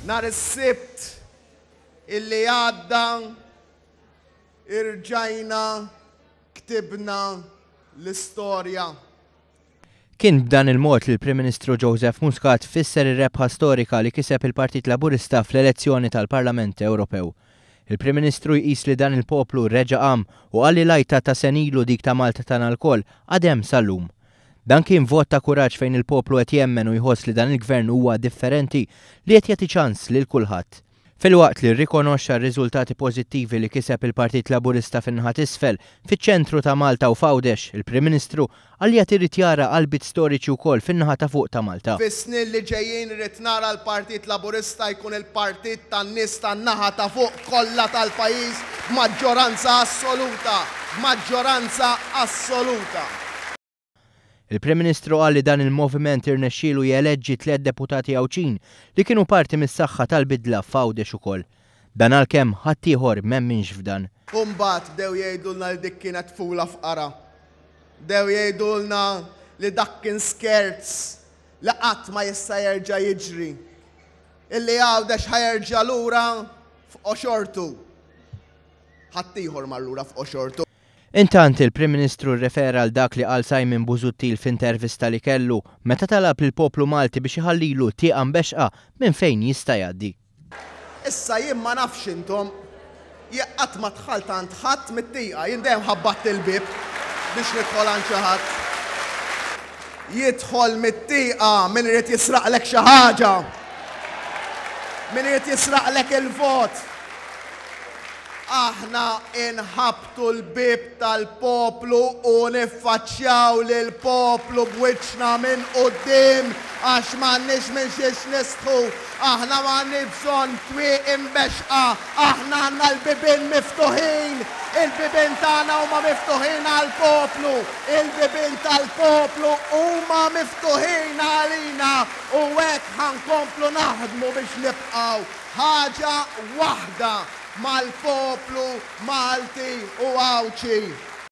Nar is-Sibt illi għadda irġajna ktibna l-istorja. Kien b'dan il-mod li l-Prim Ministru Joseph Muscat fisser ir-rebħa storika li kiseb il-Partit Laburista fl-elezzjoni tal-Parlament Ewropew. Il-Prim Ministru jqis li dan il-poplu reġa' qam u għalli lajta ta' senilu dik ta' Malta tagħna l-koll għadhem sal-lum. Dan kien vot ta' kuraġġ fejn il-poplu qed jemmen u jħoss li dan il-gvern huwa differenti li qed jagħti ċans lil kulħadd. Filwaqt li rrikonoxxa r-riżultati pożittivi li kiseb il-Partit Laburista fin-naħa t'isfel fiċ-ċentru ta' Malta u f'Għawdex, il-Prim Ministru għalli qed irid jara qalbit storiċi wkoll fin-naħa ta' fuq ta' Malta. Fis-snin li ġejjin irid nara l-Partit Laburista jkun il-partit tan-nies tan-naħa ta' fuq kollha tal-pajjiż b'maġġoranza assoluta, maġġoranza assoluta. Il-Prim Ministru qal li dan il-moviment irnexxielu jeleġġi 3 deputati Għawċin li kienu parti mis-saħħa tal-bidla f'Għawdex ukoll. Dan għalkemm ħadd ieħor m'hemminx f'dan. Mbagħad bdew jgħidulna li dik kienet fula f'qara. Bdew jgħidulna li dak kien skerz li qatt ma jista' jerġa' jiġri. Illi Għawdex ħajerġa' lura f'Oxortu. Ħadd ieħor mar lura f'Oxortu. Intant il-Prim Ministru rrefera għal dak li qal Simon Busuttil f'intervista li kellu meta talab lill-poplu Malti biex iħallilu tieqa mbexqa minn fejn jista' jgħaddi. Issa jien ma nafx intom qatt ma dħalt għand ħadd mit-tieqa, jien dejjem ħabbatt il-bib biex nidħol għand xi ħadd. Jidħol mit-tieqa min irid jisraqlek xi ħaġa. Min irid jisraqlek il-vot. Aħna inħabtu l-bib tal-poplu u niffaċċjaw lill-poplu b'wiċċna minn quddiem għax m'għandniex minn xiex nistħu. Aħna m'għandniex bżonn twieq imbexqa, aħna għandna l-bibien miftuħin. Il-bibien tagħna huma miftuħin għall-poplu, il-bibien tal-poplu huma miftuħin għalina u hekk ħankomplu naħdmu biex nibqgħu ħaġa waħda mal-poplu Malti u Għawċi.